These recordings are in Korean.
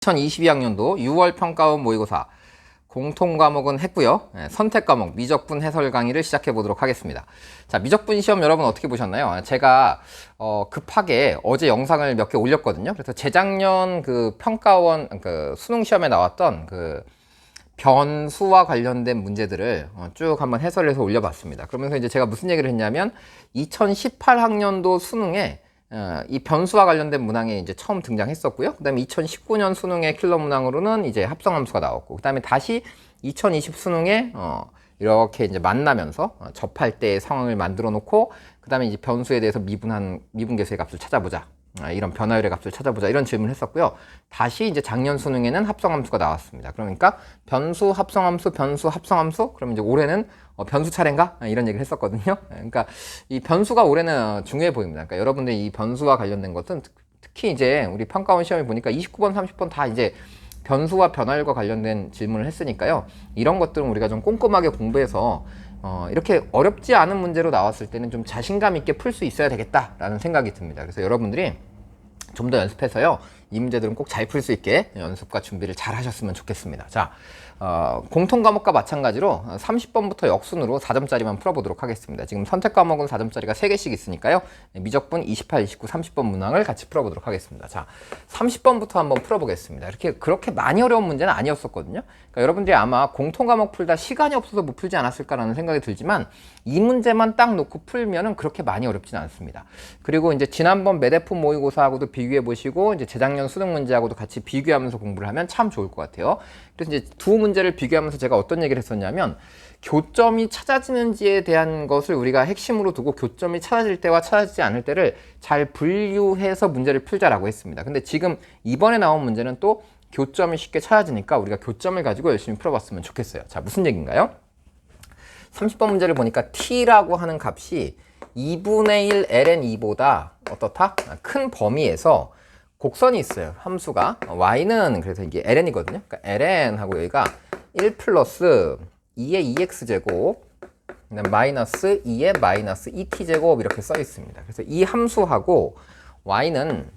2022학년도 6월 평가원 모의고사 공통 과목은 했고요. 선택 과목 미적분 해설 강의를 시작해 보도록 하겠습니다. 자, 미적분 시험 여러분 어떻게 보셨나요? 제가 급하게 어제 영상을 몇 개 올렸거든요. 그래서 재작년 그 평가원 그 수능 시험에 나왔던 그 변수와 관련된 문제들을 쭉 한번 해설해서 올려봤습니다. 그러면서 이제 제가 무슨 얘기를 했냐면 2018학년도 수능에 이 변수와 관련된 문항이 이제 처음 등장했었고요. 그 다음에 2019년 수능의 킬러 문항으로는 이제 합성함수가 나왔고, 그 다음에 다시 2020 수능에 이렇게 이제 만나면서 접할 때의 상황을 만들어 놓고, 그 다음에 이제 변수에 대해서 미분계수의 값을 찾아보자. 이런 변화율의 값을 찾아보자. 이런 질문을 했었고요. 다시 이제 작년 수능에는 합성함수가 나왔습니다. 그러니까 변수, 합성함수, 변수, 합성함수. 그럼 이제 올해는 변수 차례인가? 이런 얘기를 했었거든요. 그러니까 이 변수가 올해는 중요해 보입니다. 그러니까 여러분들이 이 변수와 관련된 것은 특히 이제 우리 평가원 시험에 보니까 29번, 30번 다 이제 변수와 변화율과 관련된 질문을 했으니까요. 이런 것들은 우리가 좀 꼼꼼하게 공부해서 이렇게 어렵지 않은 문제로 나왔을 때는 좀 자신감 있게 풀 수 있어야 되겠다라는 생각이 듭니다. 그래서 여러분들이 좀 더 연습해서요, 이 문제들은 꼭 잘 풀 수 있게 연습과 준비를 잘 하셨으면 좋겠습니다. 자, 공통 과목과 마찬가지로 30번부터 역순으로 4점짜리만 풀어보도록 하겠습니다. 지금 선택 과목은 4점짜리가 3개씩 있으니까요. 미적분 28, 29, 30번 문항을 같이 풀어보도록 하겠습니다. 자, 30번부터 한번 풀어보겠습니다. 그렇게 많이 어려운 문제는 아니었었거든요. 그러니까 여러분들이 아마 공통 과목 풀다 시간이 없어서 못 풀지 않았을까라는 생각이 들지만 이 문제만 딱 놓고 풀면은 그렇게 많이 어렵지는 않습니다. 그리고 이제 지난번 매대품 모의고사하고도 비교해 보시고 이제 재작년 수능 문제하고도 같이 비교하면서 공부를 하면 참 좋을 것 같아요. 그래서 이제 두 문제를 비교하면서 제가 어떤 얘기를 했었냐면, 교점이 찾아지는지에 대한 것을 우리가 핵심으로 두고 교점이 찾아질 때와 찾아지지 않을 때를 잘 분류해서 문제를 풀자라고 했습니다. 근데 지금 이번에 나온 문제는 또 교점이 쉽게 찾아지니까 우리가 교점을 가지고 열심히 풀어봤으면 좋겠어요. 자, 무슨 얘기인가요? 30번 문제를 보니까 t라고 하는 값이 2분의 1 ln2보다 어떻다? 큰 범위에서 곡선이 있어요. 함수가 y는 그래서 이게 ln이거든요. 그러니까 ln하고 여기가 1 플러스 2의 2x제곱 마이너스 2의 마이너스 2t제곱 이렇게 써 있습니다. 그래서 이 함수하고 y는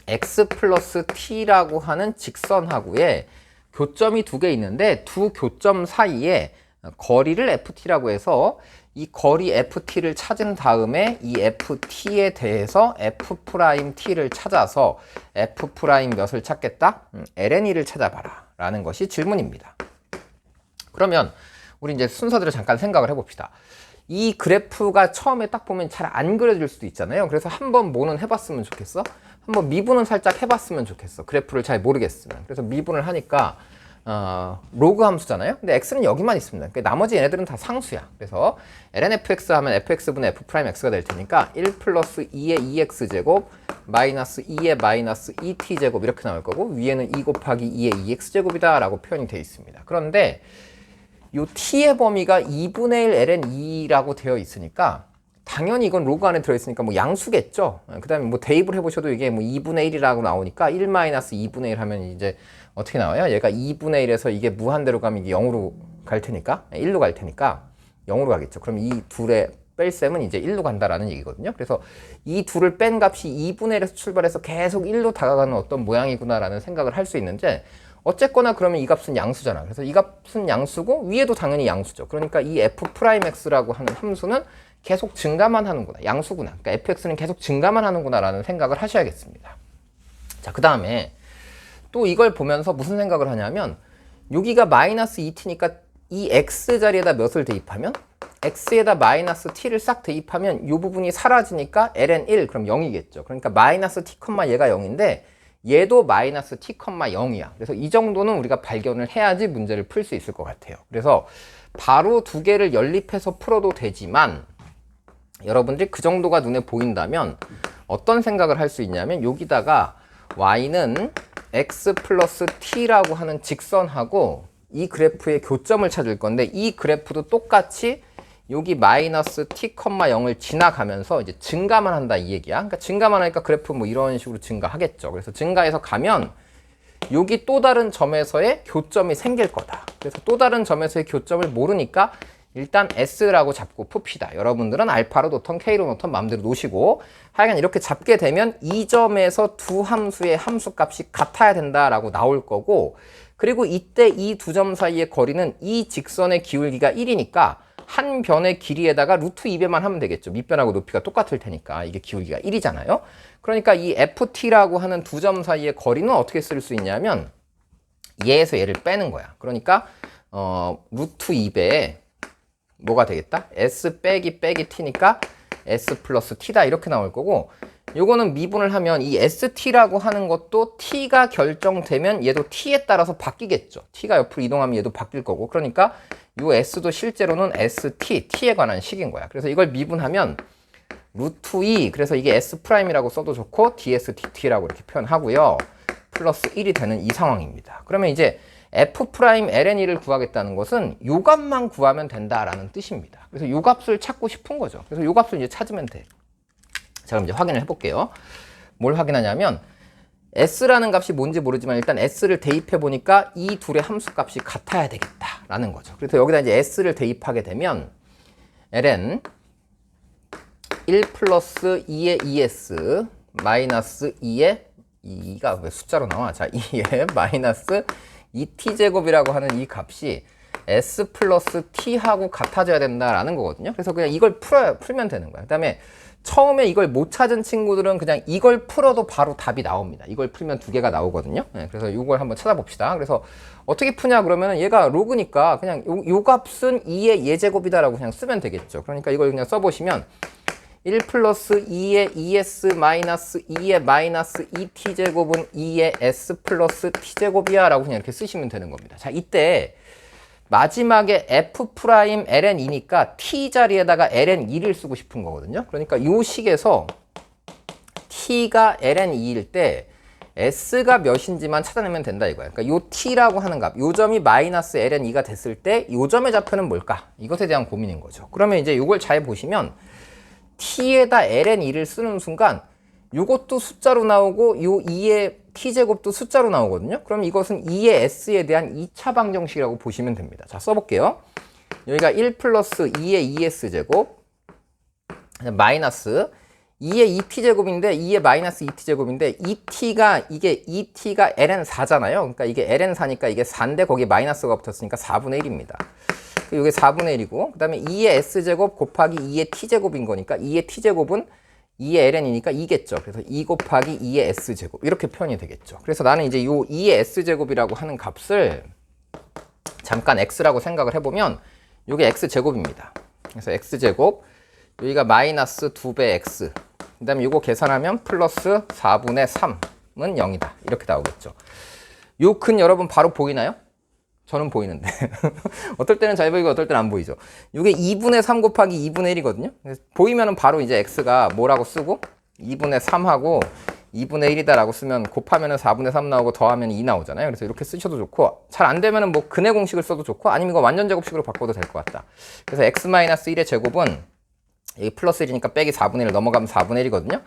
x 플러스 t라고 하는 직선하고의 교점이 두 개 있는데, 두 교점 사이에 거리를 ft라고 해서 이 거리 ft를 찾은 다음에 이 ft에 대해서 f't를 찾아서 f' 몇을 찾겠다? ln2를 찾아봐라 라는 것이 질문입니다. 그러면 우리 이제 순서대로 잠깐 생각을 해봅시다. 이 그래프가 처음에 딱 보면 잘 안 그려질 수도 있잖아요. 그래서 한번 뭐는 해봤으면 좋겠어? 한번 미분은 살짝 해봤으면 좋겠어. 그래프를 잘 모르겠으면. 그래서 미분을 하니까 로그 함수잖아요. 근데 x는 여기만 있습니다. 그러니까 나머지 얘네들은 다 상수야. 그래서 lnfx 하면 fx분의 f'x가 될 테니까 1 플러스 2의 2x제곱 마이너스 2의 마이너스 2t제곱 이렇게 나올 거고, 위에는 2 곱하기 2의 2x제곱이다 라고 표현이 되어 있습니다. 그런데 요 t의 범위가 2분의 1 ln2라고 되어 있으니까 당연히 이건 로그 안에 들어있으니까 뭐 양수겠죠. 그 다음에 뭐 대입을 해보셔도 이게 뭐 2분의 1이라고 나오니까 1 마이너스 2분의 1 하면 이제 어떻게 나와요? 얘가 2분의 1에서 이게 무한대로 가면 이게 0으로 갈 테니까, 1로 갈 테니까 0으로 가겠죠. 그럼 이 둘의 뺄셈은 이제 1로 간다라는 얘기거든요. 그래서 이 둘을 뺀 값이 2분의 1에서 출발해서 계속 1로 다가가는 어떤 모양이구나라는 생각을 할 수 있는데, 어쨌거나 그러면 이 값은 양수잖아. 그래서 이 값은 양수고 위에도 당연히 양수죠. 그러니까 이 f'x라고 하는 함수는 계속 증가만 하는구나. 양수구나. 그러니까 fx는 계속 증가만 하는구나 라는 생각을 하셔야겠습니다. 자, 그 다음에 또 이걸 보면서 무슨 생각을 하냐면, 여기가 마이너스 2t니까 이 x 자리에다 몇을 대입하면, x에다 마이너스 t를 싹 대입하면 이 부분이 사라지니까 ln1 그럼 0이겠죠. 그러니까 마이너스 t, 얘가 0인데 얘도 마이너스 t, 0이야. 그래서 이 정도는 우리가 발견을 해야지 문제를 풀 수 있을 것 같아요. 그래서 바로 두 개를 연립해서 풀어도 되지만, 여러분들이 그 정도가 눈에 보인다면 어떤 생각을 할 수 있냐면, 여기다가 y는 x 플러스 t라고 하는 직선하고 이 그래프의 교점을 찾을 건데, 이 그래프도 똑같이 여기 마이너스 t, 0을 지나가면서 이제 증가만 한다 이 얘기야. 그러니까 증가만 하니까 그래프 뭐 이런 식으로 증가하겠죠. 그래서 증가해서 가면 여기 또 다른 점에서의 교점이 생길 거다. 그래서 또 다른 점에서의 교점을 모르니까 일단 S라고 잡고 풉시다. 여러분들은 알파로 놓던 K로 놓던 마음대로 놓으시고 하여간 이렇게 잡게 되면 이 점에서 두 함수의 함수값이 같아야 된다라고 나올 거고 그리고 이때 이 두 점 사이의 거리는 이 직선의 기울기가 1이니까 한 변의 길이에다가 루트 2배만 하면 되겠죠. 밑변하고 높이가 똑같을 테니까 이게 기울기가 1이잖아요. 그러니까 이 FT라고 하는 두 점 사이의 거리는 어떻게 쓸 수 있냐면 얘에서 얘를 빼는 거야. 그러니까 루트 2배에 뭐가 되겠다? S 빼기 T니까 S 플러스 T다 이렇게 나올 거고 요거는 미분을 하면 이 ST라고 하는 것도 T가 결정되면 얘도 T에 따라서 바뀌겠죠. T가 옆으로 이동하면 얘도 바뀔 거고 그러니까 요 S도 실제로는 ST, T에 관한 식인 거야. 그래서 이걸 미분하면 루트 2 그래서 이게 S'이라고 써도 좋고 DSDT라고 이렇게 표현하고요. 플러스 1이 되는 이 상황입니다. 그러면 이제 F'LN2를 구하겠다는 것은 요 값만 구하면 된다라는 뜻입니다. 그래서 요 값을 찾고 싶은 거죠. 그래서 요 값을 이제 찾으면 돼. 자, 그럼 이제 확인을 해볼게요. 뭘 확인하냐면 S라는 값이 뭔지 모르지만 일단 S를 대입해 보니까 이 둘의 함수 값이 같아야 되겠다라는 거죠. 그래서 여기다 이제 S를 대입하게 되면 ln 1 플러스 2의 ES 마이너스 2의 2가 왜 숫자로 나와? 자, 2의 마이너스 2t제곱이라고 하는 이 값이 S 플러스 T하고 같아져야 된다라는 거거든요. 그래서 그냥 이걸 풀면 되는 거야. 그 다음에 처음에 이걸 못 찾은 친구들은 그냥 이걸 풀어도 바로 답이 나옵니다. 이걸 풀면 두 개가 나오거든요. 네, 그래서 이걸 한번 찾아봅시다. 그래서 어떻게 푸냐 그러면 얘가 로그니까 그냥 요 값은 2의 예제곱이다라고 그냥 쓰면 되겠죠. 그러니까 이걸 그냥 써보시면 1 플러스 2의 ES 마이너스 2의 마이너스 2t제곱은 2의 S 플러스 t제곱이야 라고 그냥 이렇게 쓰시면 되는 겁니다. 자, 이때 마지막에 F'LN2니까 T 자리에다가 LN2를 쓰고 싶은 거거든요. 그러니까 이 식에서 T가 LN2일 때 S가 몇인지만 찾아내면 된다 이거야. 그러니까 요 T라고 하는 값, 요 점이 마이너스 LN2가 됐을 때 요 점의 좌표는 뭘까? 이것에 대한 고민인 거죠. 그러면 이제 요걸 잘 보시면 T에다 LN2를 쓰는 순간 요것도 숫자로 나오고 요 2의 T제곱도 숫자로 나오거든요. 그럼 이것은 2의 S에 대한 2차 방정식이라고 보시면 됩니다. 자, 써볼게요. 여기가 1 플러스 2의 2S제곱 마이너스 2의 2T제곱인데 2의 마이너스 2T제곱인데 2T가 LN4잖아요. 그러니까 이게 LN4니까 이게 4인데 거기에 마이너스가 붙었으니까 4분의 1입니다. 이게 4분의 1이고 그 다음에 2의 S제곱 곱하기 2의 T제곱인 거니까 2의 T제곱은 2의 LN이니까 2겠죠. 그래서 2 곱하기 2의 S제곱 이렇게 표현이 되겠죠. 그래서 나는 이제 요 2의 S제곱이라고 하는 값을 잠깐 X라고 생각을 해보면 요게 X제곱입니다. 그래서 X제곱 여기가 마이너스 2배 X 그 다음에 요거 계산하면 플러스 4분의 3은 0이다. 이렇게 나오겠죠. 요 근 여러분 바로 보이나요? 저는 보이는데 어떨 때는 잘 보이고 어떨 때는 안 보이죠. 이게 2분의 3 곱하기 2분의 1이거든요. 보이면은 바로 이제 x가 뭐라고 쓰고 2분의 3하고 2분의 1이다 라고 쓰면 곱하면은 4분의 3 나오고 더하면 2 나오잖아요. 그래서 이렇게 쓰셔도 좋고 잘 안 되면은 뭐 근의 공식을 써도 좋고 아니면 이거 완전 제곱식으로 바꿔도 될 것 같다. 그래서 x-1의 제곱은 여기 플러스 1이니까 빼기 4분의 1 넘어가면 4분의 1이거든요.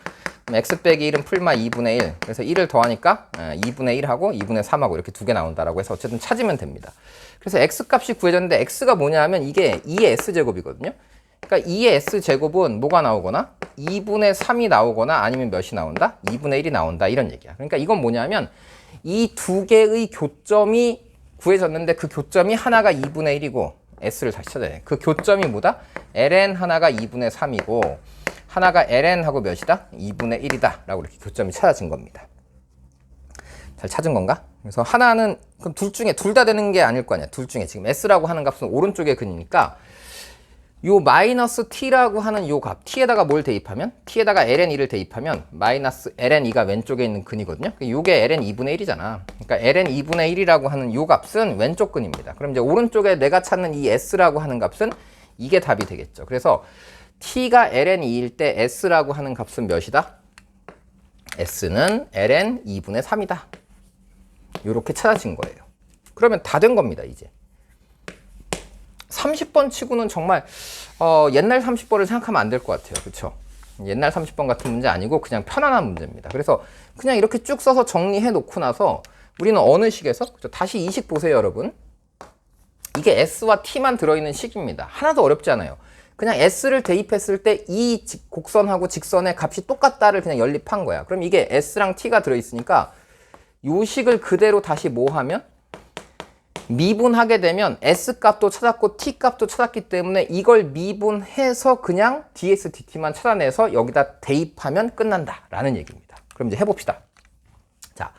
그럼 x 빼기 1은 풀마 2분의 1. 그래서 1을 더하니까 2분의 1하고 2분의 3하고 이렇게 두 개 나온다라고 해서 어쨌든 찾으면 됩니다. 그래서 x 값이 구해졌는데 x가 뭐냐 하면 이게 2의 s제곱이거든요. 그러니까 2의 s제곱은 뭐가 나오거나 2분의 3이 나오거나 아니면 몇이 나온다? 2분의 1이 나온다 이런 얘기야. 그러니까 이건 뭐냐 하면 이 두 개의 교점이 구해졌는데 그 교점이 하나가 2분의 1이고 S를 다시 찾아야 돼. 그 교점이 뭐다? ln 하나가 2분의 3이고 하나가 ln하고 몇이다? 2분의 1이다 라고 이렇게 교점이 찾아진 겁니다. 잘 찾은 건가? 그래서 하나는 그럼 둘 중에 둘 다 되는 게 아닐 거 아니야. 둘 중에 지금 S라고 하는 값은 오른쪽의 근이니까 요 마이너스 T라고 하는 요 값 T에다가 뭘 대입하면? T에다가 ln2를 대입하면 마이너스 ln2가 왼쪽에 있는 근이거든요. 요게 ln 2분의 1이잖아. 그러니까 ln 2분의 1이라고 하는 요 값은 왼쪽 근입니다. 그럼 이제 오른쪽에 내가 찾는 이 S라고 하는 값은 이게 답이 되겠죠. 그래서 T가 ln2일 때 S라고 하는 값은 몇이다? S는 ln 2분의 3이다. 요렇게 찾아진 거예요. 그러면 다 된 겁니다, 이제. 30번 치고는 정말 옛날 30번을 생각하면 안 될 것 같아요. 그렇죠? 옛날 30번 같은 문제 아니고 그냥 편안한 문제입니다. 그래서 그냥 이렇게 쭉 써서 정리해 놓고 나서 우리는 어느 식에서 그렇죠? 다시 이 식 보세요, 여러분. 이게 S와 T만 들어있는 식입니다. 하나도 어렵지 않아요. 그냥 S를 대입했을 때 이 곡선하고 직선의 값이 똑같다를 그냥 연립한 거야. 그럼 이게 S랑 T가 들어있으니까 요 식을 그대로 다시 뭐 하면 미분하게 되면 S 값도 찾았고 T 값도 찾았기 때문에 이걸 미분해서 그냥 ds, dt만 찾아내서 여기다 대입하면 끝난다 라는 얘기입니다. 그럼 이제 해봅시다. 자,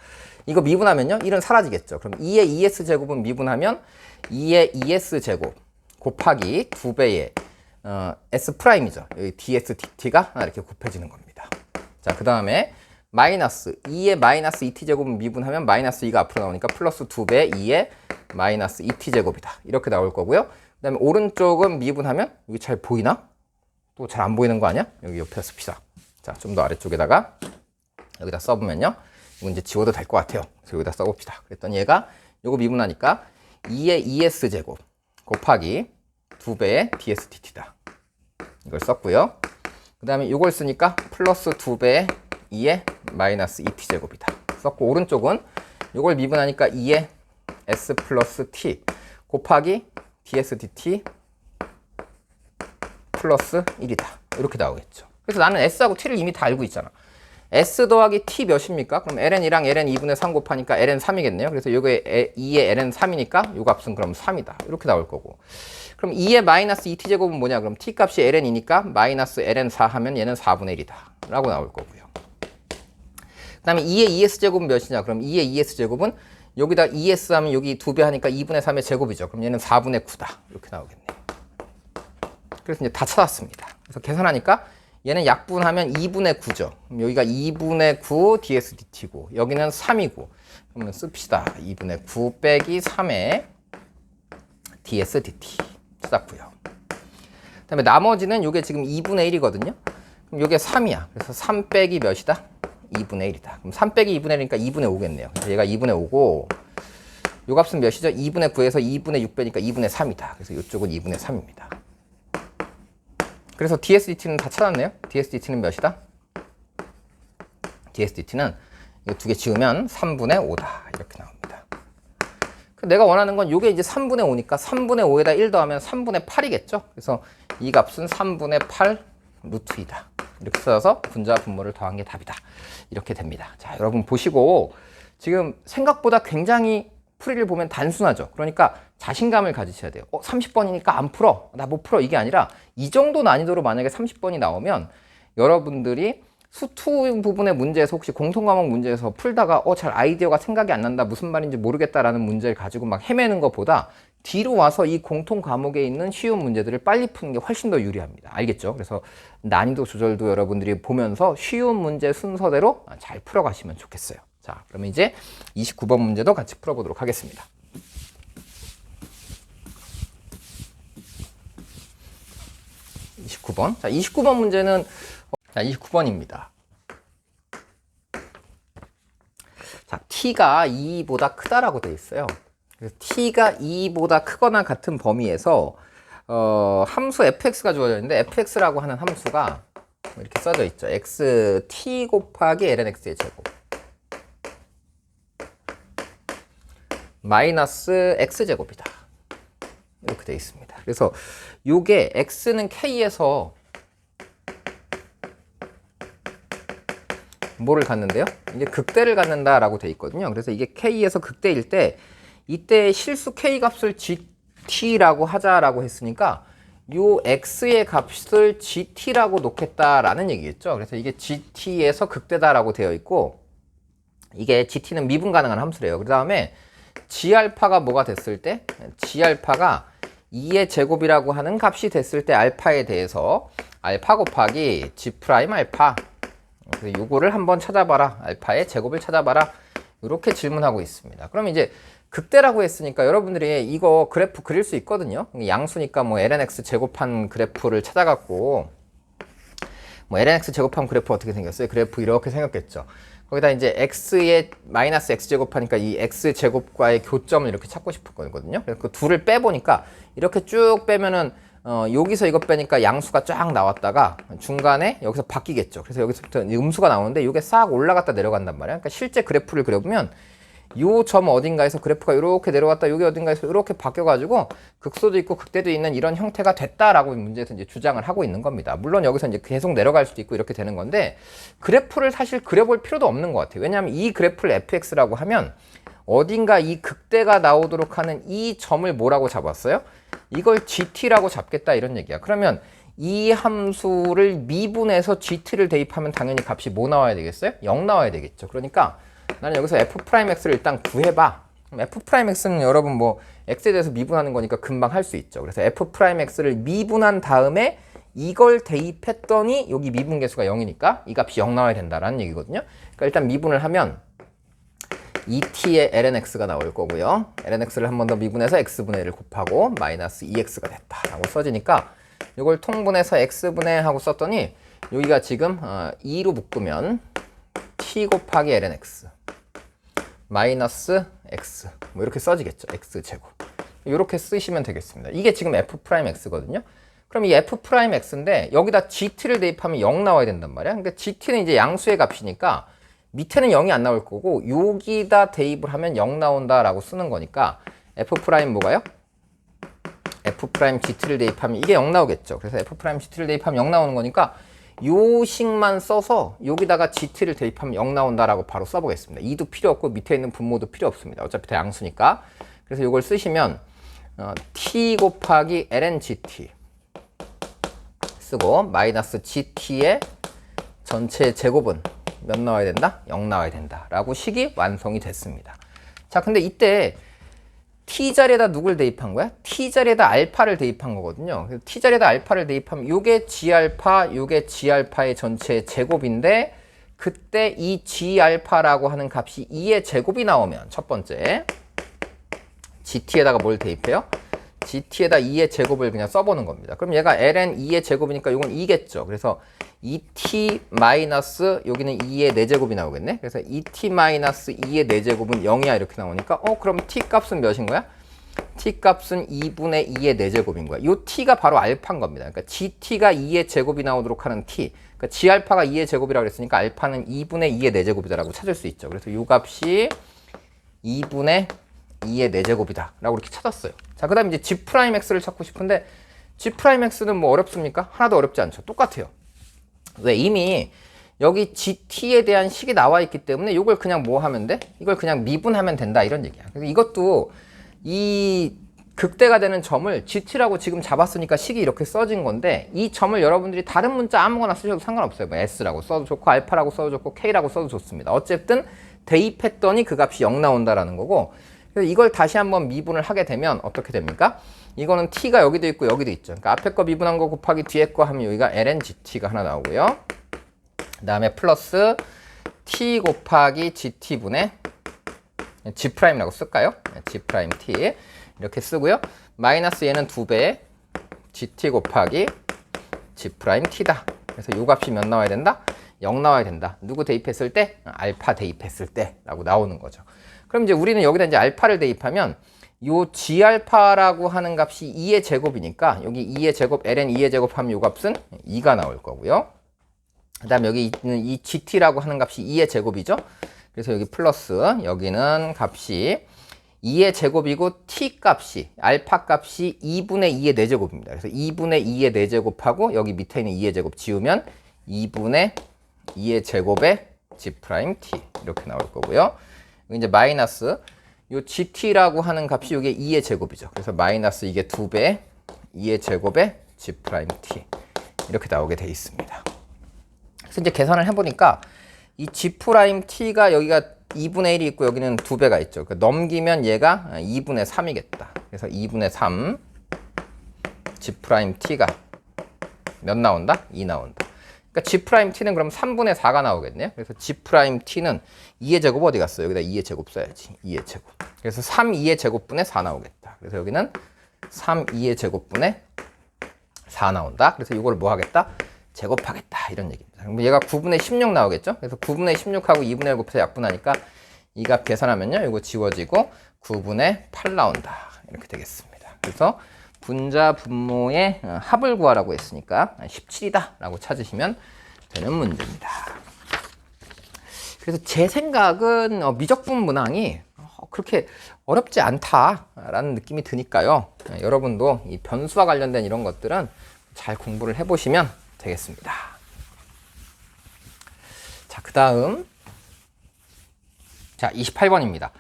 이거 미분하면요 1은 사라지겠죠. 그럼 2의 2s 제곱은 미분하면 2의 2s 제곱 곱하기 2배의 s 프라임이죠. 여기 ds, dt가 이렇게 곱해지는 겁니다. 자, 그 다음에 마이너스 2의 마이너스 2t 제곱은 미분하면 마이너스 2가 앞으로 나오니까 플러스 2배 2의 마이너스 2t 제곱이다. 이렇게 나올 거고요. 그 다음에 오른쪽은 미분하면 여기 잘 보이나? 또 잘 안 보이는 거 아니야? 여기 옆에 씁시다. 자, 좀 더 아래쪽에다가 여기다 써보면요. 이거 이제 지워도 될 것 같아요. 그래서 여기다 써봅시다. 그랬더니 얘가 요거 미분하니까 2의 2s 제곱 곱하기 2배의 ds dt다. 이걸 썼고요. 그 다음에 이걸 쓰니까 플러스 2배의 2의 마이너스 2t 제곱이다. 썼고 오른쪽은 이걸 미분하니까 2의 s 플러스 t 곱하기 ds dt 플러스 1이다. 이렇게 나오겠죠. 그래서 나는 s하고 t를 이미 다 알고 있잖아. s 더하기 t 몇입니까? 그럼 ln이랑 ln 2분의 3 곱하니까 ln 3이겠네요. 그래서 요게 2의 ln 3이니까 요 값은 그럼 3이다. 이렇게 나올 거고. 그럼 2의 마이너스 2t 제곱은 뭐냐? 그럼 t 값이 ln이니까 마이너스 ln 4 하면 얘는 4분의 1이다. 라고 나올 거고요. 그 다음에 2의 2s 제곱은 몇이냐? 그럼 2의 2s 제곱은 여기다 2s 하면 여기 2배 하니까 2분의 3의 제곱이죠. 그럼 얘는 4분의 9다. 이렇게 나오겠네요. 그래서 이제 다 찾았습니다. 그래서 계산하니까 얘는 약분하면 2분의 9죠. 그럼 여기가 2분의 9 ds dt고 여기는 3이고 그러면 씁시다. 2분의 9 빼기 3의 ds dt 찾았고요. 그 다음에 나머지는 이게 지금 2분의 1이거든요. 그럼 이게 3이야. 그래서 3 빼기 몇이다? 2분의 1이다. 그럼 3 빼기 2분의 1이니까 2분의 5겠네요. 그래서 얘가 2분의 5고 요 값은 몇이죠? 2분의 9에서 2분의 6 빼니까 2분의 3이다. 그래서 이쪽은 2분의 3입니다. 그래서 dsdt는 다 찾았네요. dsdt는 몇이다? dsdt는 이거 두 개 지우면 3분의 5다. 이렇게 나옵니다. 내가 원하는 건 이게 이제 3분의 5니까 3분의 5에다 1 더하면 3분의 8이겠죠? 그래서 이 값은 3분의 8 루트 2다. 이렇게 써서 분자와 분모를 더한 게 답이다. 이렇게 됩니다. 자, 여러분 보시고 지금 생각보다 굉장히 풀이를 보면 단순하죠. 그러니까 자신감을 가지셔야 돼요. 30번이니까 안 풀어. 나 못 풀어. 이게 아니라 이 정도 난이도로 만약에 30번이 나오면 여러분들이 수투 부분의 문제에서 혹시 공통과목 문제에서 풀다가 잘 아이디어가 생각이 안 난다. 무슨 말인지 모르겠다라는 문제를 가지고 막 헤매는 것보다 뒤로 와서 이 공통 과목에 있는 쉬운 문제들을 빨리 푸는 게 훨씬 더 유리합니다. 알겠죠? 그래서 난이도 조절도 여러분들이 보면서 쉬운 문제 순서대로 잘 풀어가시면 좋겠어요. 자, 그러면 이제 29번 문제도 같이 풀어보도록 하겠습니다. 29번. 자, 29번 문제는 29번입니다. 자, t가 2보다 크다라고 되어 있어요. 그래서 t가 2보다 크거나 같은 범위에서 함수 fx가 주어져 있는데 fx라고 하는 함수가 이렇게 써져 있죠. xt 곱하기 ln x의 제곱 마이너스 x제곱이다. 이렇게 되어 있습니다. 그래서 요게 x는 k에서 뭐를 갖는데요? 이제 극대를 갖는다라고 되어 있거든요. 그래서 이게 k에서 극대일 때 이때 실수 k 값을 gt라고 하자라고 했으니까 요 x의 값을 gt라고 놓겠다라는 얘기겠죠. 그래서 이게 gt에서 극대다라고 되어 있고 이게 gt는 미분 가능한 함수래요. 그 다음에 g알파가 뭐가 됐을 때 g알파가 2의 제곱이라고 하는 값이 됐을 때 알파에 대해서 알파 곱하기 g 프라임 알파 그래서 요거를 한번 찾아봐라. 알파의 제곱을 찾아봐라. 이렇게 질문하고 있습니다. 그럼 이제 극대라고 했으니까 여러분들이 이거 그래프 그릴 수 있거든요. 양수니까 뭐 lnx 제곱한 그래프를 찾아갖고 뭐 lnx 제곱한 그래프 어떻게 생겼어요? 그래프 이렇게 생겼겠죠. 거기다 이제 x의 마이너스 x 제곱하니까 이 x 제곱과의 교점을 이렇게 찾고 싶을 거거든요. 그래서 그 둘을 빼보니까 이렇게 쭉 빼면은 여기서 이거 빼니까 양수가 쫙 나왔다가 중간에 여기서 바뀌겠죠. 그래서 여기서부터 음수가 나오는데 이게 싹 올라갔다 내려간단 말이야. 그러니까 실제 그래프를 그려보면 요 점 어딘가에서 그래프가 이렇게 내려왔다 여기 어딘가에서 이렇게 바뀌어가지고 극소도 있고 극대도 있는 이런 형태가 됐다라고 문제에서 이제 주장을 하고 있는 겁니다. 물론 여기서 이제 계속 내려갈 수도 있고 이렇게 되는 건데 그래프를 사실 그려볼 필요도 없는 것 같아요. 왜냐하면 이 그래프를 fx라고 하면 어딘가 이 극대가 나오도록 하는 이 점을 뭐라고 잡았어요? 이걸 gt라고 잡겠다 이런 얘기야. 그러면 이 함수를 미분해서 gt를 대입하면 당연히 값이 뭐 나와야 되겠어요? 0 나와야 되겠죠. 그러니까 나는 여기서 f'x를 일단 구해봐. f'x는 여러분 뭐 x에 대해서 미분하는 거니까 금방 할 수 있죠. 그래서 f'x를 미분한 다음에 이걸 대입했더니 여기 미분 계수가 0이니까 이 값이 0 나와야 된다라는 얘기거든요. 그러니까 일단 미분을 하면 2t의 lnx가 나올 거고요. lnx를 한 번 더 미분해서 x분의 1을 곱하고 마이너스 2x가 됐다라고 써지니까 이걸 통분해서 x분의 하고 썼더니 여기가 지금 2로 묶으면 t 곱하기 lnx 마이너스 x 뭐 이렇게 써지겠죠. x제곱 이렇게 쓰시면 되겠습니다. 이게 지금 f'x거든요. 그럼 이 f'x인데 여기다 gt를 대입하면 0 나와야 된단 말이야. 그러니까 gt는 이제 양수의 값이니까 밑에는 0이 안 나올 거고 여기다 대입을 하면 0 나온다라고 쓰는 거니까 f' 뭐가요? f' gt를 대입하면 이게 0 나오겠죠. 그래서 f' gt를 대입하면 0 나오는 거니까 요 식만 써서 여기다가 gt를 대입하면 0 나온다라고 바로 써보겠습니다. 2도 필요 없고 밑에 있는 분모도 필요 없습니다. 어차피 다 양수니까. 그래서 이걸 쓰시면 t 곱하기 ln gt 쓰고 마이너스 gt의 전체 제곱은 몇 나와야 된다? 0 나와야 된다 라고 식이 완성이 됐습니다. 자, 근데 이때 t자리에다 누굴 대입한 거야? t자리에다 알파를 대입한 거거든요. 그래서 t자리에다 알파를 대입하면 요게 g알파, 요게 g알파의 전체 제곱인데 그때 이 g알파라고 하는 값이 2의 제곱이 나오면 첫 번째 gt에다가 뭘 대입해요? gt에다 2의 제곱을 그냥 써보는 겁니다. 그럼 얘가 ln 2의 제곱이니까 이건 2겠죠. 그래서 2t 마이너스 여기는 2의 4제곱이 나오겠네. 그래서 2t 마이너스 2의 4제곱은 0이야 이렇게 나오니까 그럼 t 값은 몇인 거야? t 값은 2분의 2의 4제곱인 거야. 요 t가 바로 알파인 겁니다. 그러니까 gt가 2의 제곱이 나오도록 하는 t. 그러니까 g알파가 2의 제곱이라고 그랬으니까 알파는 2분의 2의 4제곱이다라고 찾을 수 있죠. 그래서 요 값이 2분의 2의 4제곱이다 라고 이렇게 찾았어요. 자, 그 다음에 이제 g'x를 찾고 싶은데 g'x는 뭐 어렵습니까? 하나도 어렵지 않죠. 똑같아요. 왜? 이미 여기 gt에 대한 식이 나와 있기 때문에 이걸 그냥 뭐 하면 돼? 이걸 그냥 미분하면 된다 이런 얘기야. 그래서 이것도 이 극대가 되는 점을 gt라고 지금 잡았으니까 식이 이렇게 써진 건데 이 점을 여러분들이 다른 문자 아무거나 쓰셔도 상관없어요. 뭐 s라고 써도 좋고 알파라고 써도 좋고 k라고 써도 좋습니다. 어쨌든 대입했더니 그 값이 0 나온다라는 거고 그래서 이걸 다시 한번 미분을 하게 되면 어떻게 됩니까? 이거는 t가 여기도 있고 여기도 있죠. 그러니까 앞에 거 미분한 거 곱하기 뒤에 거 하면 여기가 ln gt가 하나 나오고요. 그 다음에 플러스 t 곱하기 gt분의 g'라고 쓸까요? g't 이렇게 쓰고요. 마이너스 얘는 2배 gt 곱하기 g't다. 그래서 요 값이 몇 나와야 된다? 0 나와야 된다. 누구 대입했을 때? 알파 대입했을 때 라고 나오는 거죠. 그럼 이제 우리는 여기다 이제 알파를 대입하면 요 g알파라고 하는 값이 2의 제곱이니까 여기 2의 제곱, ln 2의 제곱 하면 요 값은 2가 나올 거고요. 그 다음에 여기 있는 이 gt라고 하는 값이 2의 제곱이죠. 그래서 여기 플러스 여기는 값이 2의 제곱이고 t 값이 알파 값이 2분의 2의 4제곱입니다. 그래서 2분의 2의 4제곱하고 여기 밑에 있는 2의 제곱 지우면 2분의 2의 제곱의 g't 이렇게 나올 거고요. 이제 마이너스 요 gt라고 하는 값이 이게 2의 제곱이죠. 그래서 마이너스 이게 2배 2의 제곱의 g't 이렇게 나오게 돼 있습니다. 그래서 이제 계산을 해보니까 이 g't가 여기가 2분의 1이 있고 여기는 2배가 있죠. 그러니까 넘기면 얘가 2분의 3이겠다. 그래서 2분의 3 g't가 몇 나온다? 2 나온다. 그러니까 g't는 그럼 3분의 4가 나오겠네요. 그래서 g't는 2의 제곱 어디 갔어? 여기다 2의 제곱 써야지. 2의 제곱. 그래서 3 2의 제곱분의 4 나오겠다. 그래서 여기는 3 2의 제곱분의 4 나온다. 그래서 이거를 뭐 하겠다? 제곱하겠다. 이런 얘기입니다. 그럼 얘가 9분의 16 나오겠죠? 그래서 9분의 16하고 2분의 1 곱해서 약분하니까 이 값 계산하면요. 이거 지워지고 9분의 8 나온다. 이렇게 되겠습니다. 그래서 분자 분모의 합을 구하라고 했으니까 17이다 라고 찾으시면 되는 문제입니다. 그래서 제 생각은 미적분 문항이 그렇게 어렵지 않다라는 느낌이 드니까요. 여러분도 이 변수와 관련된 이런 것들은 잘 공부를 해보시면 되겠습니다. 자, 그 다음 자 28번입니다.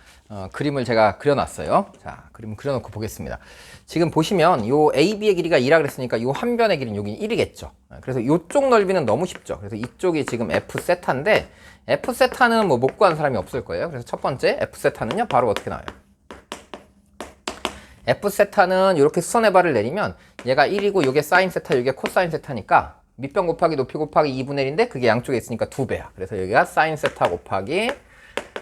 그림을 제가 그려놨어요. 자, 그림을 그려놓고 보겠습니다. 지금 보시면 요 AB의 길이가 2라 그랬으니까 요 한 변의 길이는 여기 1이겠죠. 그래서 이쪽 넓이는 너무 쉽죠. 그래서 이쪽이 지금 F세타인데 F세타는 뭐 못 구한 사람이 없을 거예요. 그래서 첫 번째 F세타는요 바로 어떻게 나와요? F세타는 이렇게 수선의 발을 내리면 얘가 1이고 요게 사인 세타, 요게 코사인 세타니까 밑변 곱하기 높이 곱하기 2분의 1인데 그게 양쪽에 있으니까 2배야. 그래서 여기가 사인 세타 곱하기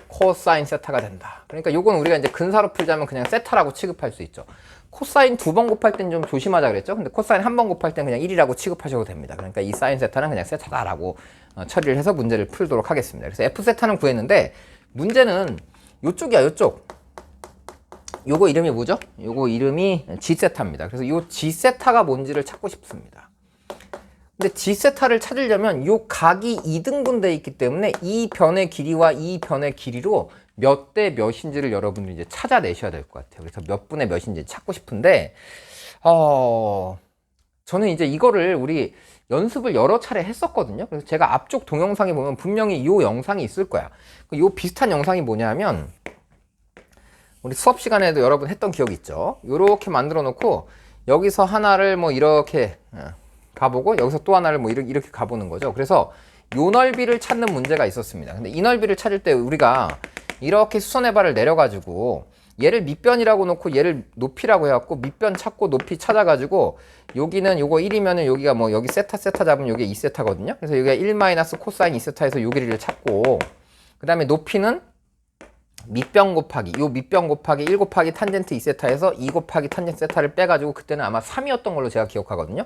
코사인 세타가 된다. 그러니까 요건 우리가 이제 근사로 풀자면 그냥 세타라고 취급할 수 있죠. 코사인 2번 곱할 땐 좀 조심하자 그랬죠. 근데 코사인 1번 곱할 땐 그냥 1이라고 취급하셔도 됩니다. 그러니까 이 사인 세타는 그냥 세타다라고 처리를 해서 문제를 풀도록 하겠습니다. 그래서 F 세타는 구했는데 문제는 요쪽이야, 요쪽. 요거 이름이 뭐죠? 요거 이름이 G 세타입니다. 그래서 요 G 세타가 뭔지를 찾고 싶습니다. 근데 G 세타를 찾으려면 요 각이 2등분되어 있기 때문에 이 변의 길이와 이 변의 길이로 몇 대 몇인지를 여러분들이 이제 찾아내셔야 될 것 같아요. 그래서 몇 분의 몇인지 찾고 싶은데, 저는 이제 이거를 우리 연습을 여러 차례 했었거든요. 그래서 제가 앞쪽 동영상에 보면 분명히 요 영상이 있을 거야. 요 비슷한 영상이 뭐냐면, 우리 수업 시간에도 여러분 했던 기억이 있죠. 요렇게 만들어 놓고, 여기서 하나를 뭐 이렇게 가보고, 여기서 또 하나를 뭐 이렇게 가보는 거죠. 그래서 요 넓이를 찾는 문제가 있었습니다. 근데 이 넓이를 찾을 때 우리가 이렇게 수선의 발을 내려가지고 얘를 밑변이라고 놓고 얘를 높이라고 해갖고 밑변 찾고 높이 찾아가지고 여기는 요거 1이면은 여기가 뭐 여기 세타 잡으면 여기 2세타거든요. 그래서 여기가 1 마이너스 코사인 2세타에서 요 길이를 찾고 그 다음에 높이는 밑변 곱하기 요 밑변 곱하기 1 곱하기 탄젠트 2세타에서 2 곱하기 탄젠트 세타를 빼가지고 그때는 아마 3이었던 걸로 제가 기억하거든요.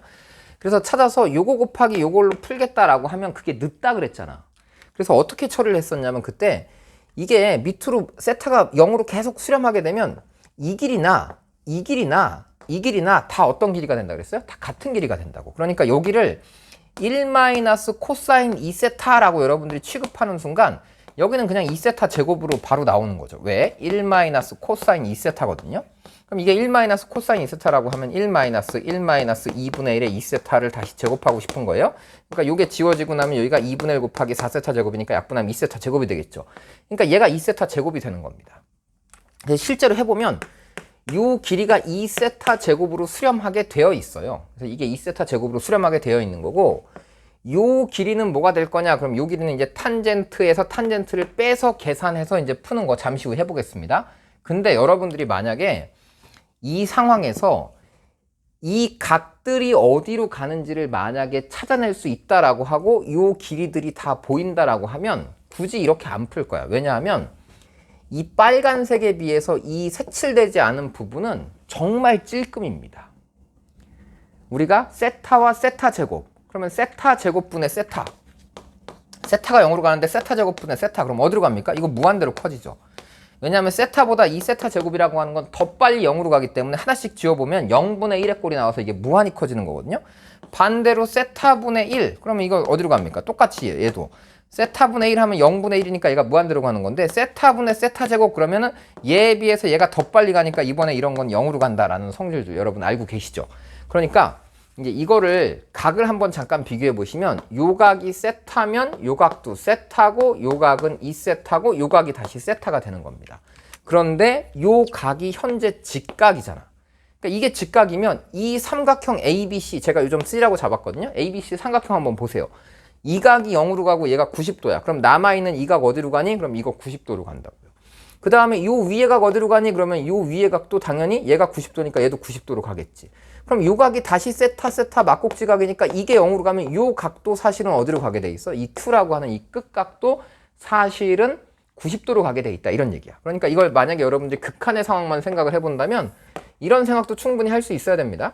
그래서 찾아서 요거 곱하기 요걸로 풀겠다라고 하면 그게 늦다 그랬잖아. 그래서 어떻게 처리를 했었냐면 그때 이게 밑으로 세타가 0으로 계속 수렴하게 되면 이 길이나 이 길이나 이 길이나 다 어떤 길이가 된다 그랬어요? 다 같은 길이가 된다고. 그러니까 여기를 1 마이너스 코사인 2세타라고 여러분들이 취급하는 순간 여기는 그냥 2세타 제곱으로 바로 나오는 거죠. 왜? 1 마이너스 코사인 2세타거든요. 그럼 이게 1 마이너스 코사인 2세타라고 하면 1 마이너스 2분의 1의 2세타를 다시 제곱하고 싶은 거예요. 그러니까 이게 지워지고 나면 여기가 2분의 1 곱하기 4세타 제곱이니까 약분하면 2세타 제곱이 되겠죠. 그러니까 얘가 2세타 제곱이 되는 겁니다. 근데 실제로 해보면 이 길이가 2세타 제곱으로 수렴하게 되어 있어요. 그래서 이게 2세타 제곱으로 수렴하게 되어 있는 거고 요 길이는 뭐가 될 거냐? 그럼 요 길이는 이제 탄젠트에서 탄젠트를 빼서 계산해서 이제 푸는 거 잠시 후 해보겠습니다. 근데 여러분들이 만약에 이 상황에서 이 각들이 어디로 가는지를 만약에 찾아낼 수 있다라고 하고 요 길이들이 다 보인다라고 하면 굳이 이렇게 안 풀 거야. 왜냐하면 이 빨간색에 비해서 이 색칠되지 않은 부분은 정말 찔끔입니다. 우리가 세타와 세타 제곱 그러면 세타 제곱분의 세타 세타가 0으로 가는데 세타 제곱분의 세타 그럼 어디로 갑니까? 이거 무한대로 커지죠. 왜냐하면 세타보다 2세타 제곱이라고 하는 건 더 빨리 0으로 가기 때문에 하나씩 지워보면 0분의 1의 꼴이 나와서 이게 무한히 커지는 거거든요. 반대로 세타분의 1 그러면 이거 어디로 갑니까? 똑같이 얘도 세타분의 1 하면 0분의 1이니까 얘가 무한대로 가는 건데 세타분의 세타 제곱 그러면은 얘에 비해서 얘가 더 빨리 가니까 이번에 이런 건 0으로 간다라는 성질도 여러분 알고 계시죠? 그러니까 이제 이거를 각을 한번 잠깐 비교해 보시면 요 각이 세타면 요 각도 세타고 요 각은 2세타고 요 각이 다시 세타가 되는 겁니다. 그런데 요 각이 현재 직각이잖아. 그러니까 이게 직각이면 이 삼각형 ABC 제가 요즘 C라고 잡았거든요. ABC 삼각형 한번 보세요. 이 각이 0으로 가고 얘가 90도야. 그럼 남아있는 이 각 어디로 가니? 그럼 이거 90도로 간다고요. 그 다음에 요 위에 각 어디로 가니? 그러면 요 위에 각도 당연히 얘가 90도니까 얘도 90도로 가겠지. 그럼 요 각이 다시 세타 막곡지 각이니까 이게 0으로 가면 요 각도 사실은 어디로 가게 돼 있어? 이 Q라고 하는 이 끝각도 사실은 90도로 가게 돼 있다 이런 얘기야. 그러니까 이걸 만약에 여러분들이 극한의 상황만 생각을 해본다면 이런 생각도 충분히 할 수 있어야 됩니다.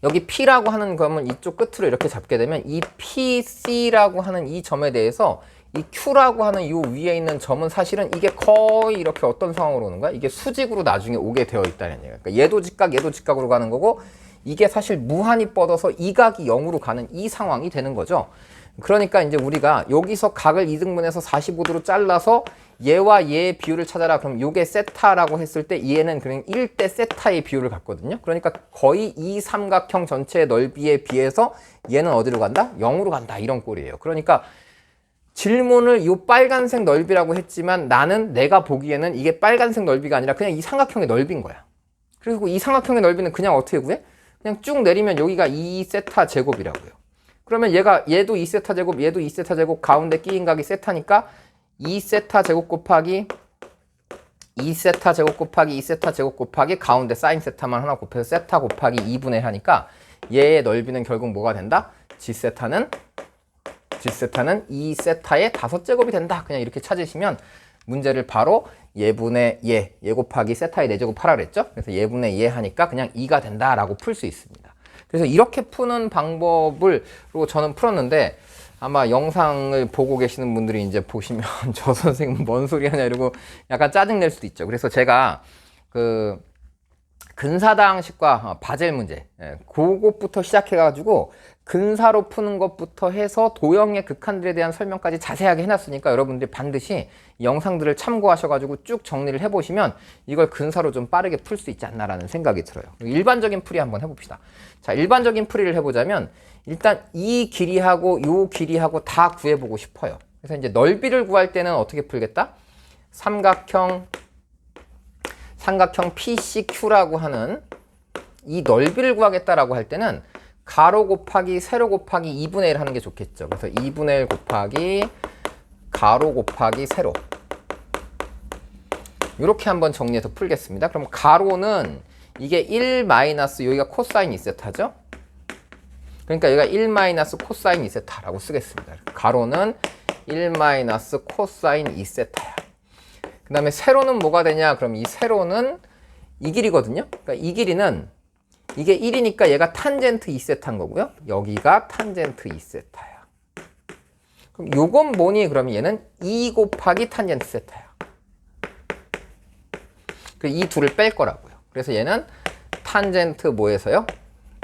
여기 P라고 하는 점은 이쪽 끝으로 이렇게 잡게 되면 이 PC라고 하는 이 점에 대해서 이 Q라고 하는 이 위에 있는 점은 사실은 이게 거의 이렇게 어떤 상황으로 오는 거야? 이게 수직으로 나중에 오게 되어 있다는 얘기야. 그러니까 얘도 직각으로 가는 거고 이게 사실 무한히 뻗어서 이 각이 0으로 가는 이 상황이 되는 거죠. 그러니까 이제 우리가 여기서 각을 2등분해서 45도로 잘라서 얘와 얘의 비율을 찾아라. 그럼 요게 세타라고 했을 때 얘는 그냥 1대 세타의 비율을 갖거든요. 그러니까 거의 이 삼각형 전체의 넓이에 비해서 얘는 어디로 간다? 0으로 간다. 이런 꼴이에요. 그러니까 질문을 요 빨간색 넓이라고 했지만 나는 내가 보기에는 이게 빨간색 넓이가 아니라 그냥 이 삼각형의 넓이인 거야. 그리고 이 삼각형의 넓이는 그냥 어떻게 구해? 그냥 쭉 내리면 여기가 2세타 제곱이라고요. 그러면 얘도 2세타 제곱, 얘도 2세타 제곱, 가운데 끼인 각이 세타니까 2세타 제곱 곱하기 2세타 제곱 곱하기 2세타 제곱 곱하기 가운데 사인 세타만 하나 곱해서 세타 곱하기 2분의 1 하니까 얘의 넓이는 결국 뭐가 된다? G세타는 2세타의 5제곱이 된다. 그냥 이렇게 찾으시면 문제를 바로 예분의 얘 곱하기 세타의 4제곱 하라 그랬죠? 그래서 예분의 얘 하니까 그냥 2가 된다라고 풀 수 있습니다. 그래서 이렇게 푸는 방법으로 저는 풀었는데 아마 영상을 보고 계시는 분들이 이제 보시면 저 선생님은 뭔 소리 하냐 이러고 약간 짜증낼 수도 있죠. 그래서 제가 그 근사다항식과 바젤 문제 그것부터 시작해가지고 근사로 푸는 것부터 해서 도형의 극한들에 대한 설명까지 자세하게 해놨으니까 여러분들이 반드시 영상들을 참고하셔가지고 쭉 정리를 해보시면 이걸 근사로 좀 빠르게 풀 수 있지 않나라는 생각이 들어요. 일반적인 풀이 한번 해봅시다. 자, 일반적인 풀이를 해보자면 일단 이 길이하고 이 길이하고 다 구해보고 싶어요. 그래서 이제 넓이를 구할 때는 어떻게 풀겠다? 삼각형 PCQ라고 하는 이 넓이를 구하겠다라고 할 때는 가로 곱하기 세로 곱하기 2분의 1 하는 게 좋겠죠. 그래서 2분의 1 곱하기 가로 곱하기 세로 이렇게 한번 정리해서 풀겠습니다. 그럼 가로는 이게 1 마이너스 여기가 코사인 2세타죠. 그러니까 여기가 1 마이너스 코사인 2세타라고 쓰겠습니다. 가로는 1 마이너스 코사인 2세타야. 그 다음에 세로는 뭐가 되냐? 그럼 이 세로는 이 길이거든요. 그러니까 이 길이는 이게 1이니까 얘가 탄젠트 2세타인 거고요. 여기가 탄젠트 2세타야. 그럼 요건 뭐니? 그러면 얘는 2 곱하기 탄젠트 세타야. 이 둘을 뺄 거라고요. 그래서 얘는 탄젠트 뭐에서요?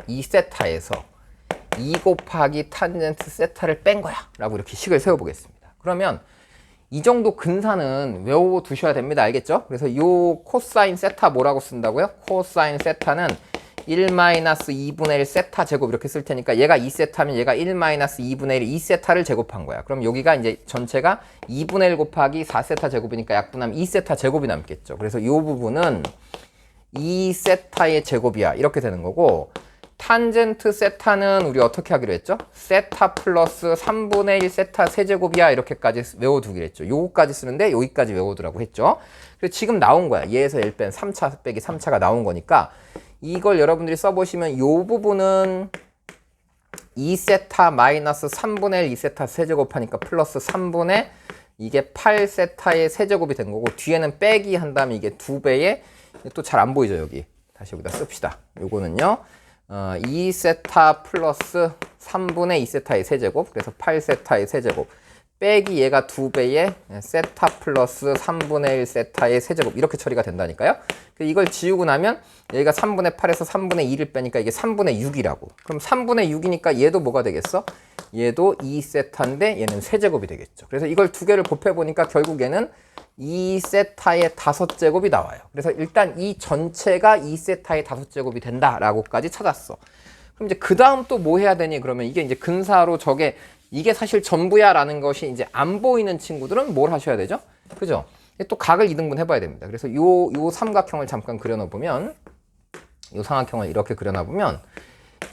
2세타에서 2 곱하기 탄젠트 세타를 뺀 거야. 라고 이렇게 식을 세워보겠습니다. 그러면 이 정도 근사는 외워두셔야 됩니다. 알겠죠? 그래서 요 코사인 세타 뭐라고 쓴다고요? 코사인 세타는 1-2분의 1 세타 제곱 이렇게 쓸 테니까 얘가 2세타면 얘가 1-2분의 1 2세타를 제곱한 거야. 그럼 여기가 이제 전체가 2분의 1 곱하기 4세타 제곱이니까 약분하면 2세타 제곱이 남겠죠. 그래서 이 부분은 2세타의 제곱이야. 이렇게 되는 거고 탄젠트 세타는 우리 어떻게 하기로 했죠? 세타 플러스 3분의 1 세타 세제곱이야. 이렇게까지 외워두기로 했죠. 요거까지 쓰는데 여기까지 외워두라고 했죠. 그래서 지금 나온 거야. 얘에서 1 뺀 3차 빼기 3차가 나온 거니까 이걸 여러분들이 써보시면 요 부분은 2세타 마이너스 3분의 1 2세타 세제곱하니까 플러스 3분의 이게 8세타의 세제곱이 된 거고 뒤에는 빼기 한 다음에 이게 2배의 또 잘 안 보이죠 여기. 다시 여기다 씁시다. 요거는요 2세타 플러스 3분의 2세타의 세제곱 그래서 8세타의 세제곱 빼기 얘가 2배의 세타 플러스 3분의 1 세타의 세제곱 이렇게 처리가 된다니까요. 이걸 지우고 나면 얘가 3분의 8에서 3분의 2를 빼니까 이게 3분의 6이라고. 그럼 3분의 6이니까 얘도 뭐가 되겠어? 얘도 2세타인데 얘는 세제곱이 되겠죠. 그래서 이걸 두 개를 곱해보니까 결국 얘는 2세타의 5제곱이 나와요. 그래서 일단 이 전체가 2세타의 5제곱이 된다라고까지 찾았어. 그럼 이제 그 다음 또 뭐 해야 되니? 그러면 이게 이제 근사로 저게 이게 사실 전부야 라는 것이 이제 안 보이는 친구들은 뭘 하셔야 되죠? 그죠? 또 각을 2등분 해봐야 됩니다. 그래서 요 삼각형을 잠깐 그려놔보면 요 삼각형을 이렇게 그려놔보면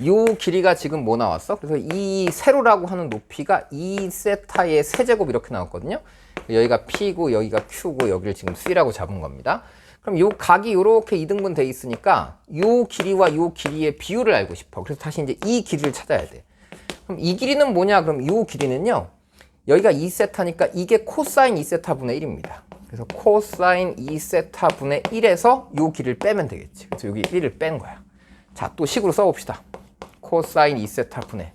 요 길이가 지금 뭐 나왔어? 그래서 이 세로라고 하는 높이가 2세타의 세제곱 이렇게 나왔거든요. 여기가 P고 여기가 Q고 여기를 지금 C라고 잡은 겁니다. 그럼 요 각이 요렇게 2등분 돼 있으니까 요 길이와 요 길이의 비율을 알고 싶어. 그래서 다시 이제 이 길이를 찾아야 돼. 그럼 이 길이는 뭐냐? 그럼 요 길이는요. 여기가 2세타니까 이게 코사인 2세타 분의 1입니다. 그래서 코사인 2세타 분의 1에서 요 길이를 빼면 되겠지. 그래서 여기 1을 뺀 거야. 자, 또 식으로 써봅시다. 코사인 2세타 분의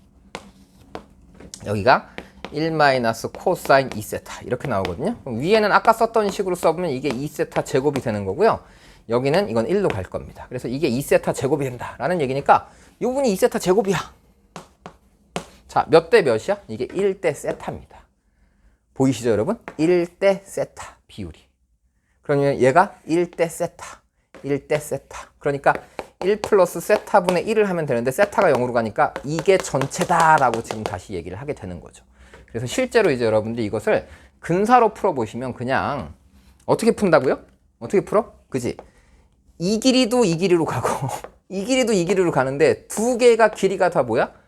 여기가 1 마이너스 코사인 2세타 이렇게 나오거든요. 그럼 위에는 아까 썼던 식으로 써보면 이게 2세타 제곱이 되는 거고요. 여기는 이건 1로 갈 겁니다. 그래서 이게 2세타 제곱이 된다라는 얘기니까 이 부분이 2세타 제곱이야. 자, 몇 대 몇이야? 이게 1대 세타입니다. 보이시죠, 여러분? 1대 세타 비율이. 그러면 얘가 1대 세타, 1대 세타. 그러니까 1 플러스 세타분의 1을 하면 되는데 세타가 0으로 가니까 이게 전체다라고 지금 다시 얘기를 하게 되는 거죠. 그래서 실제로 이제 여러분들이 이것을 근사로 풀어보시면 그냥 어떻게 푼다고요? 어떻게 풀어? 그지? 이 길이도 이 길이로 가고 이 길이도 이 길이로 가는데 두 개가 길이가 다 뭐야?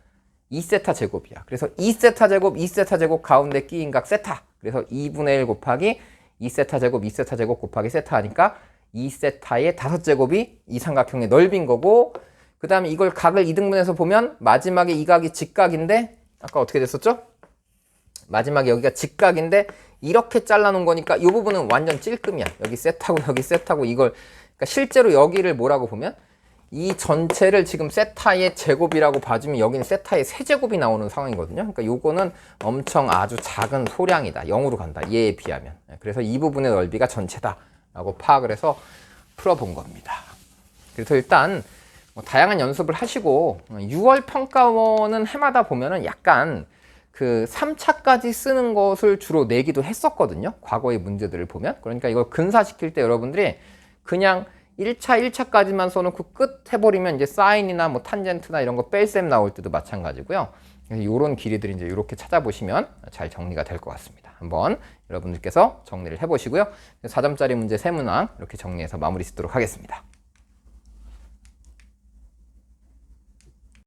2세타 제곱이야. 그래서 2세타 제곱, 2세타 제곱 가운데 끼인 각 세타. 그래서 2분의 1 곱하기 2세타 제곱, 2세타 제곱 곱하기 세타 하니까 2세타의 5제곱이 이 삼각형의 넓인 거고, 그 다음에 이걸 각을 2등분해서 보면 마지막에 이 각이 직각인데 아까 어떻게 됐었죠? 마지막에 여기가 직각인데 이렇게 잘라놓은 거니까 이 부분은 완전 찔끔이야. 여기 세타고 여기 세타고 이걸, 그러니까 실제로 여기를 뭐라고 보면 이 전체를 지금 세타의 제곱이라고 봐주면 여기는 세타의 세제곱이 나오는 상황이거든요. 그러니까 요거는 엄청 아주 작은 소량이다. 0으로 간다. 얘에 비하면. 그래서 이 부분의 넓이가 전체다 라고 파악을 해서 풀어본 겁니다. 그래서 일단 뭐 다양한 연습을 하시고 6월 평가원은 해마다 보면은 약간 그 3차까지 쓰는 것을 주로 내기도 했었거든요. 과거의 문제들을 보면. 그러니까 이걸 근사시킬 때 여러분들이 그냥 1차까지만 써놓고 끝 해버리면 이제 사인이나 뭐 탄젠트나 이런 거 뺄셈 나올 때도 마찬가지고요. 그래서 이런 길이들이 이제 이렇게 찾아보시면 잘 정리가 될 것 같습니다. 한번 여러분들께서 정리를 해보시고요. 4점짜리 문제 3문항 이렇게 정리해서 마무리 짓도록 하겠습니다.